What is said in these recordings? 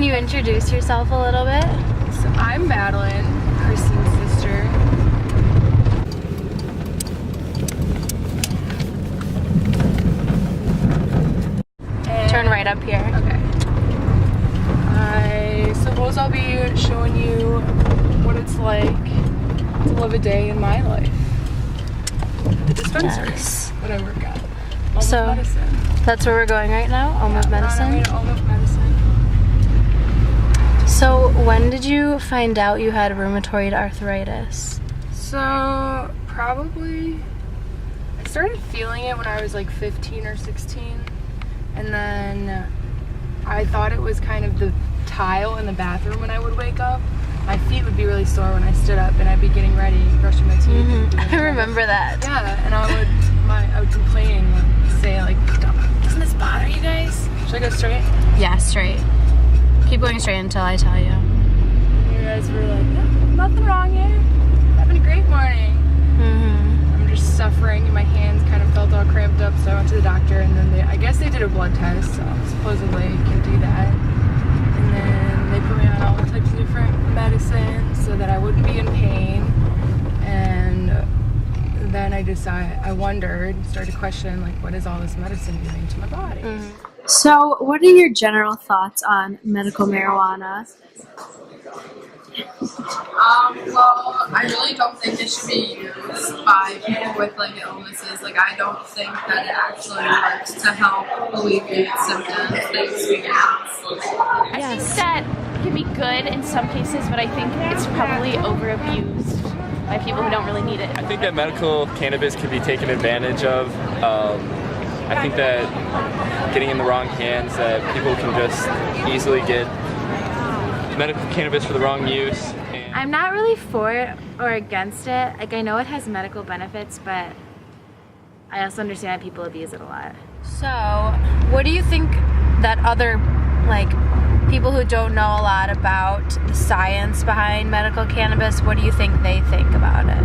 Can you introduce yourself a little bit? So I'm Madeline, Christine's sister. Turn right up here. Okay. I suppose I'll be showing you what it's like to live a day in my life. The dispensary that I work at. Almost Medicine. That's where we're going right now? Almost Medicine? On our way to Almost Medicine. So when did you find out you had rheumatoid arthritis? So probably I started feeling it when I was like 15 or 16, and then I thought it was kind of the tile in the bathroom when I would wake up. My feet would be really sore when I stood up and I'd be getting ready, brushing my teeth. I remember that. Yeah, and I would complain and say like, doesn't this bother you guys? Should I go straight? Yeah, straight. Keep going straight until I tell you. You guys were like, no, nothing wrong here. Having a great morning. I'm just suffering and my hands kind of felt all cramped up, so I went to the doctor and then I guess they did a blood test, so supposedly you can do that. And then they put me on all types of different medicines so that I wouldn't be in pain. And then I wondered, started questioning like, what is all this medicine doing to my body? So, what are your general thoughts on medical marijuana? Well, I really don't think it should be used by people with like illnesses. Like, I don't think that it actually works to help alleviate symptoms they experience. I think that can be good in some cases, but I think it's probably over-abused by people who don't really need it. I think that medical cannabis can be taken advantage of. I think that getting in the wrong hands, that people can just easily get medical cannabis for the wrong use. I'm not really for it or against it. Like, I know it has medical benefits, but I also understand that people abuse it a lot. So, what do you think that other, like, people who don't know a lot about the science behind medical cannabis, what do you think they think about it?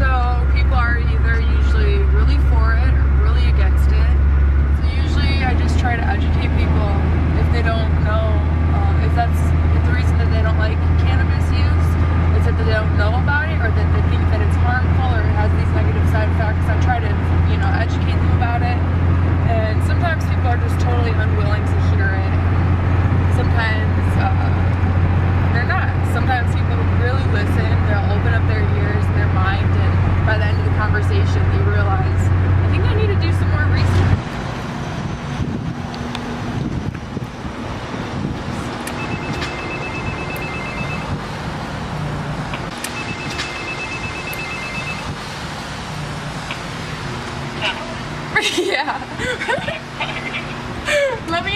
So people are either usually really for it or really against it. So usually I just try to educate people if they don't know, if the reason that they don't like cannabis use is that they don't know about it or that they think that it's harmful or it has these negative side effects. I try to, educate them about it. And sometimes people are just totally unwilling to hear it. Sometimes they're not. Sometimes people really listen, they'll open up their ears and their mind, and by the end of the conversation they realize, I think I need to do some more research. Yeah. Let me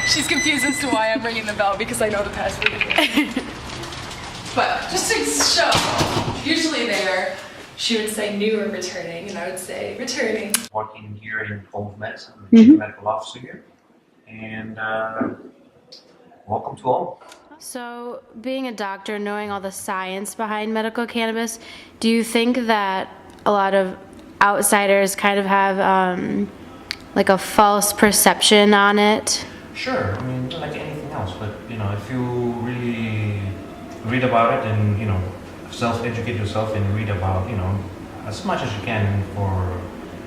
She's confused as to why I'm ringing the bell because I know the password. But just to show, usually there, she would say new or returning, and I would say returning. Working here in Almost Medicine, I'm the Chief Medical Officer here, and welcome to all. So, being a doctor, knowing all the science behind medical cannabis, do you think that a lot of outsiders kind of have like a false perception on it? Sure, I mean, like anything else, but if you really read about it and self-educate yourself and read about as much as you can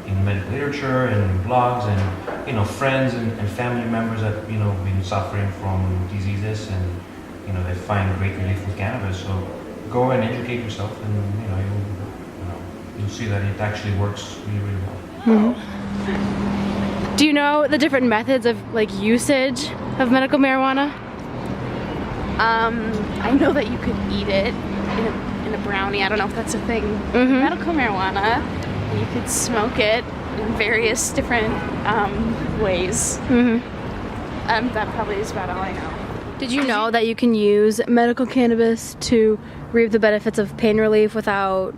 in medical literature and blogs and friends and family members that been suffering from diseases and they find great relief with cannabis. So go and educate yourself, and you'll see that it actually works really, really well. Do you know the different methods of usage of medical marijuana? I know that you could eat it in a brownie. I don't know if that's a thing. Medical marijuana, you could smoke it in various different ways. That probably is about all I know. Did you know that you can use medical cannabis to reap the benefits of pain relief without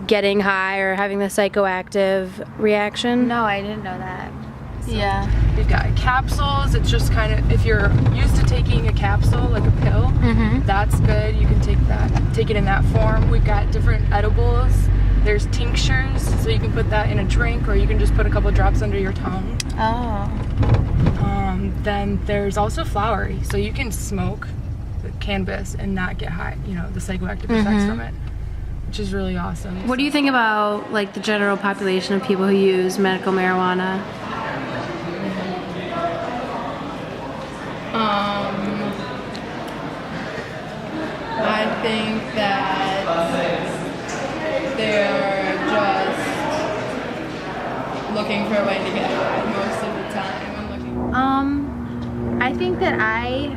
getting high or having the psychoactive reaction? No, I didn't know that. So we've got capsules. It's just kind of, if you're used to taking a capsule, like a pill, that's good. You can take it in that form. We've got different edibles. There's tinctures, so you can put that in a drink, or you can just put a couple drops under your tongue. then there's also flowery, so you can smoke the cannabis and not get high, you know, the psychoactive effects from it, which is really awesome. What do you think about like the general population of people who use medical marijuana? I think that they're just looking for a way to get high most of the time. I think that I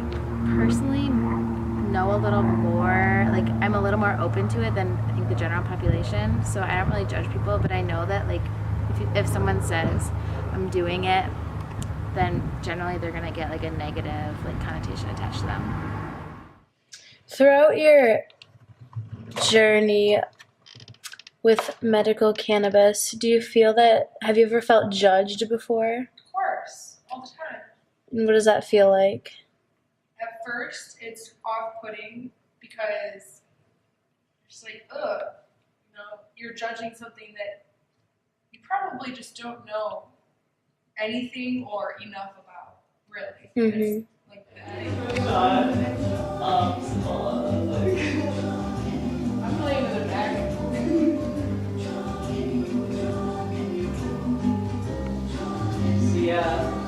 personally know a little more, like I'm a little more open to it than I think the general population. So I don't really judge people, but I know that like if someone says I'm doing it, then generally they're gonna get like a negative like connotation attached to them. Throughout your journey with medical cannabis, do you feel that, have you ever felt judged before? Of course, all the time. And what does that feel like? At first, it's off-putting because it's like, ugh, you know, you're judging something that you probably just don't know anything or enough about, really. It's like that. I'm playing in the back. Yeah.